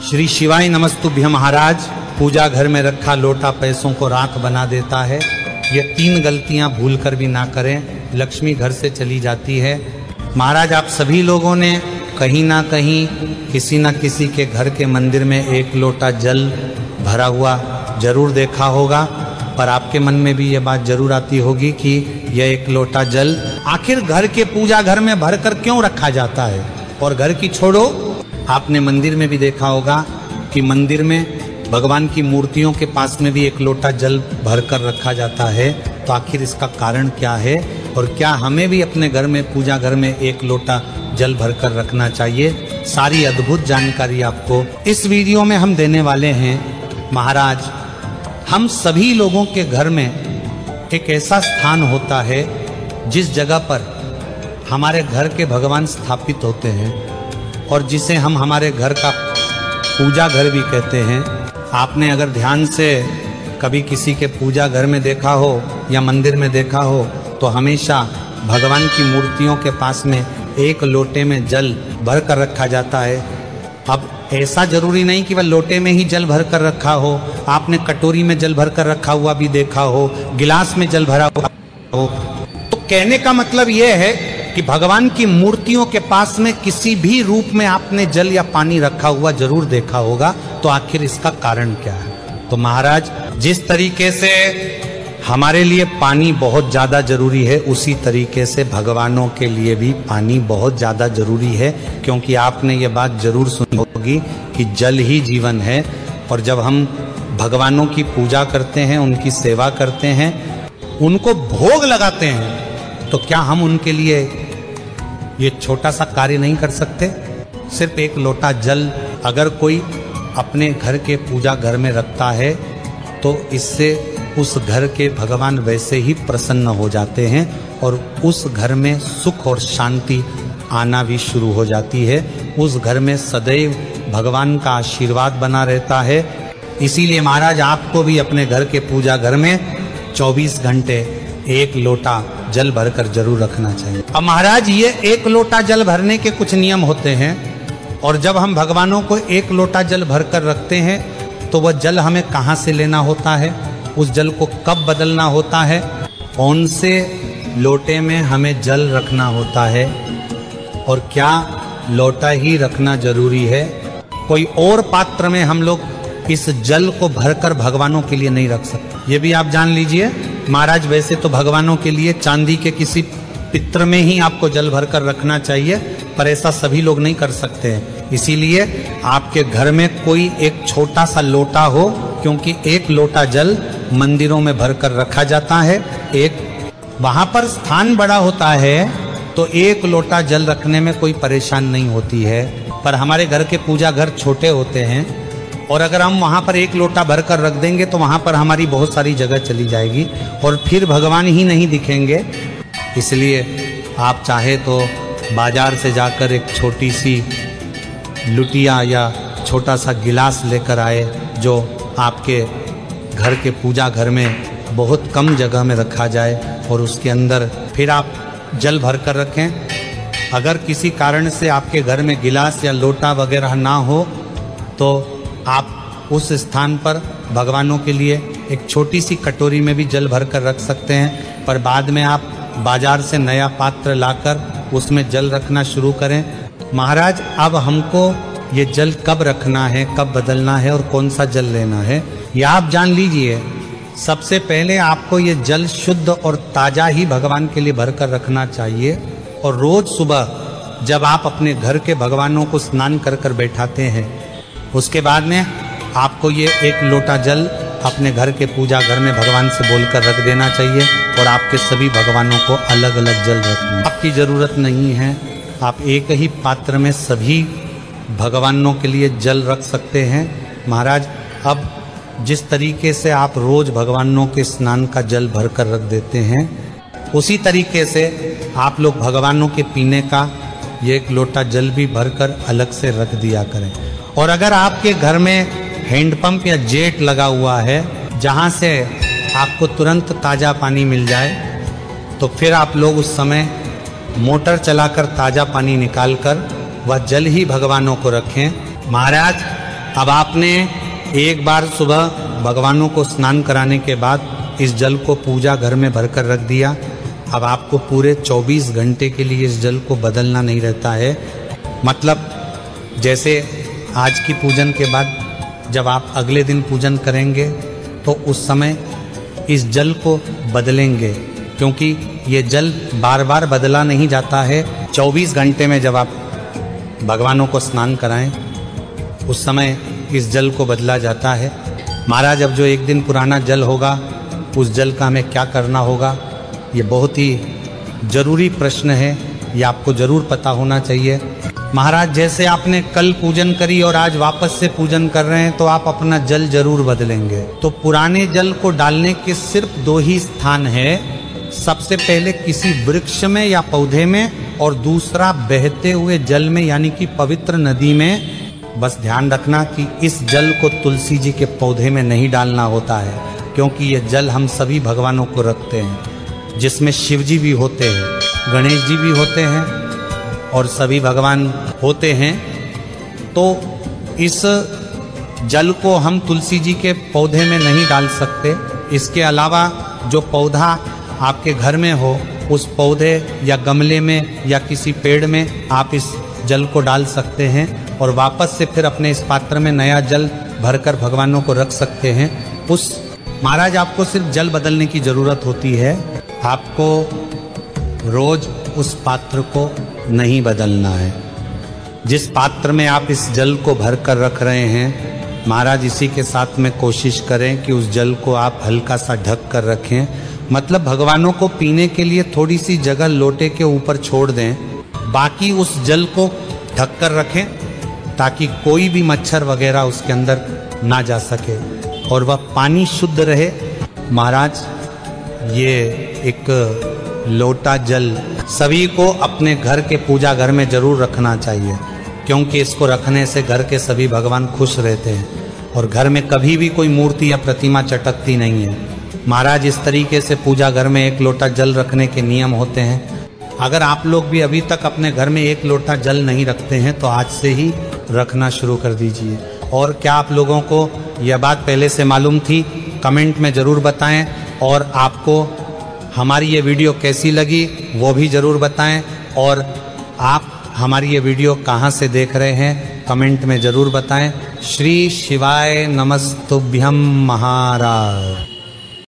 श्री शिवाय नमस्तुभ्य महाराज। पूजा घर में रखा लोटा पैसों को राख बना देता है। ये 3 गलतियां भूल कर भी ना करें, लक्ष्मी घर से चली जाती है। महाराज आप सभी लोगों ने कहीं ना कहीं किसी न किसी के घर के मंदिर में 1 लोटा जल भरा हुआ जरूर देखा होगा, पर आपके मन में भी ये बात जरूर आती होगी कि यह 1 लोटा जल आखिर घर के पूजा घर में भरकर क्यों रखा जाता है। और घर की छोड़ो, आपने मंदिर में भी देखा होगा कि मंदिर में भगवान की मूर्तियों के पास में भी 1 लोटा जल भरकर रखा जाता है। तो आखिर इसका कारण क्या है और क्या हमें भी अपने घर में पूजा घर में 1 लोटा जल भरकर रखना चाहिए, सारी अद्भुत जानकारी आपको इस वीडियो में हम देने वाले हैं। महाराज हम सभी लोगों के घर में एक ऐसा स्थान होता है जिस जगह पर हमारे घर के भगवान स्थापित होते हैं और जिसे हम हमारे घर का पूजा घर भी कहते हैं। आपने अगर ध्यान से कभी किसी के पूजा घर में देखा हो या मंदिर में देखा हो तो हमेशा भगवान की मूर्तियों के पास में 1 लोटे में जल भर कर रखा जाता है। अब ऐसा जरूरी नहीं कि वह लोटे में ही जल भर कर रखा हो, आपने कटोरी में जल भर कर रखा हुआ भी देखा हो, गिलास में जल भरा हुआ हो। तो कहने का मतलब यह है कि भगवान की मूर्तियों के पास में किसी भी रूप में आपने जल या पानी रखा हुआ जरूर देखा होगा। तो आखिर इसका कारण क्या है। तो महाराज जिस तरीके से हमारे लिए पानी बहुत ज्यादा जरूरी है, उसी तरीके से भगवानों के लिए भी पानी बहुत ज्यादा जरूरी है। क्योंकि आपने ये बात जरूर सुनी होगी कि जल ही जीवन है। और जब हम भगवानों की पूजा करते हैं, उनकी सेवा करते हैं, उनको भोग लगाते हैं, तो क्या हम उनके लिए ये छोटा सा कार्य नहीं कर सकते। सिर्फ 1 लोटा जल अगर कोई अपने घर के पूजा घर में रखता है तो इससे उस घर के भगवान वैसे ही प्रसन्न हो जाते हैं और उस घर में सुख और शांति आना भी शुरू हो जाती है। उस घर में सदैव भगवान का आशीर्वाद बना रहता है। इसीलिए महाराज आपको भी अपने घर के पूजा घर में 24 घंटे 1 लोटा जल भरकर जरूर रखना चाहिए। अब महाराज ये 1 लोटा जल भरने के कुछ नियम होते हैं और जब हम भगवानों को 1 लोटा जल भरकर रखते हैं तो वह जल हमें कहाँ से लेना होता है, उस जल को कब बदलना होता है, कौन से लोटे में हमें जल रखना होता है और क्या लोटा ही रखना जरूरी है। कोई और पात्र में हम लोग इस जल को भरकर भगवानों के लिए नहीं रख सकते। ये भी आप जान लीजिए महाराज। वैसे तो भगवानों के लिए चांदी के किसी पित्र में ही आपको जल भरकर रखना चाहिए, पर ऐसा सभी लोग नहीं कर सकते हैं। इसीलिए आपके घर में कोई एक छोटा सा लोटा हो, क्योंकि 1 लोटा जल मंदिरों में भरकर रखा जाता है। वहां पर स्थान बड़ा होता है तो 1 लोटा जल रखने में कोई परेशान नहीं होती है, पर हमारे घर के पूजा घर छोटे होते हैं और अगर हम वहां पर 1 लोटा भरकर रख देंगे तो वहां पर हमारी बहुत सारी जगह चली जाएगी और फिर भगवान ही नहीं दिखेंगे। इसलिए आप चाहे तो बाजार से जाकर एक छोटी सी लुटिया या छोटा सा गिलास लेकर आए, जो आपके घर के पूजा घर में बहुत कम जगह में रखा जाए और उसके अंदर फिर आप जल भर कर रखें। अगर किसी कारण से आपके घर में गिलास या लोटा वगैरह ना हो तो आप उस स्थान पर भगवानों के लिए एक छोटी सी कटोरी में भी जल भर कर रख सकते हैं, पर बाद में आप बाजार से नया पात्र लाकर उसमें जल रखना शुरू करें। महाराज अब हमको ये जल कब रखना है, कब बदलना है और कौन सा जल लेना है, यह आप जान लीजिए। सबसे पहले आपको ये जल शुद्ध और ताज़ा ही भगवान के लिए भर कर रखना चाहिए। और रोज सुबह जब आप अपने घर के भगवानों को स्नान कर कर बैठाते हैं, उसके बाद में आपको ये 1 लोटा जल अपने घर के पूजा घर में भगवान से बोलकर रख देना चाहिए और आपके सभी भगवानों को अलग अलग जल रखना आपकी ज़रूरत नहीं है। आप एक ही पात्र में सभी भगवानों के लिए जल रख सकते हैं। महाराज अब जिस तरीके से आप रोज भगवानों के स्नान का जल भर कर रख देते हैं, उसी तरीके से आप लोग भगवानों के पीने का ये 1 लोटा जल भी भरकर अलग से रख दिया करें। और अगर आपके घर में हैंडपंप या जेट लगा हुआ है जहाँ से आपको तुरंत ताज़ा पानी मिल जाए, तो फिर आप लोग उस समय मोटर चलाकर ताज़ा पानी निकालकर वह जल ही भगवानों को रखें। महाराज अब आपने एक बार सुबह भगवानों को स्नान कराने के बाद इस जल को पूजा घर में भरकर रख दिया। अब आपको पूरे 24 घंटे के लिए इस जल को बदलना नहीं रहता है। मतलब जैसे आज की पूजन के बाद जब आप अगले दिन पूजन करेंगे तो उस समय इस जल को बदलेंगे, क्योंकि ये जल बार बार बदला नहीं जाता है। 24 घंटे में जब आप भगवानों को स्नान कराएं उस समय इस जल को बदला जाता है। महाराज, अब जो एक दिन पुराना जल होगा उस जल का हमें क्या करना होगा, ये बहुत ही जरूरी प्रश्न है, ये आपको जरूर पता होना चाहिए। महाराज, जैसे आपने कल पूजन करी और आज वापस से पूजन कर रहे हैं तो आप अपना जल जरूर बदलेंगे। तो पुराने जल को डालने के सिर्फ 2 ही स्थान है। सबसे पहले किसी वृक्ष में या पौधे में, और दूसरा बहते हुए जल में यानी कि पवित्र नदी में। बस ध्यान रखना कि इस जल को तुलसी जी के पौधे में नहीं डालना होता है, क्योंकि ये जल हम सभी भगवानों को रखते हैं, जिसमें शिव जी भी होते हैं, गणेश जी भी होते हैं और सभी भगवान होते हैं। तो इस जल को हम तुलसी जी के पौधे में नहीं डाल सकते। इसके अलावा जो पौधा आपके घर में हो उस पौधे या गमले में या किसी पेड़ में आप इस जल को डाल सकते हैं और वापस से फिर अपने इस पात्र में नया जल भरकर भगवानों को रख सकते हैं। महाराज, आपको सिर्फ जल बदलने की जरूरत होती है, आपको रोज उस पात्र को नहीं बदलना है। जिस पात्र में आप इस जल को भर कर रख रहे हैं महाराज, इसी के साथ में कोशिश करें कि उस जल को आप हल्का सा ढक कर रखें। मतलब भगवानों को पीने के लिए थोड़ी सी जगह लोटे के ऊपर छोड़ दें, बाकी उस जल को ढक कर रखें ताकि कोई भी मच्छर वगैरह उसके अंदर ना जा सके और वह पानी शुद्ध रहे। महाराज, ये एक लोटा जल सभी को अपने घर के पूजा घर में जरूर रखना चाहिए, क्योंकि इसको रखने से घर के सभी भगवान खुश रहते हैं और घर में कभी भी कोई मूर्ति या प्रतिमा चटकती नहीं है। महाराज, इस तरीके से पूजा घर में 1 लोटा जल रखने के नियम होते हैं। अगर आप लोग भी अभी तक अपने घर में 1 लोटा जल नहीं रखते हैं तो आज से ही रखना शुरू कर दीजिए। और क्या आप लोगों को यह बात पहले से मालूम थी? कमेंट में ज़रूर बताएं। और आपको हमारी ये वीडियो कैसी लगी वो भी ज़रूर बताएं। और आप हमारी ये वीडियो कहाँ से देख रहे हैं कमेंट में ज़रूर बताएं। श्री शिवाय नमस्तुभ्यम महाराज।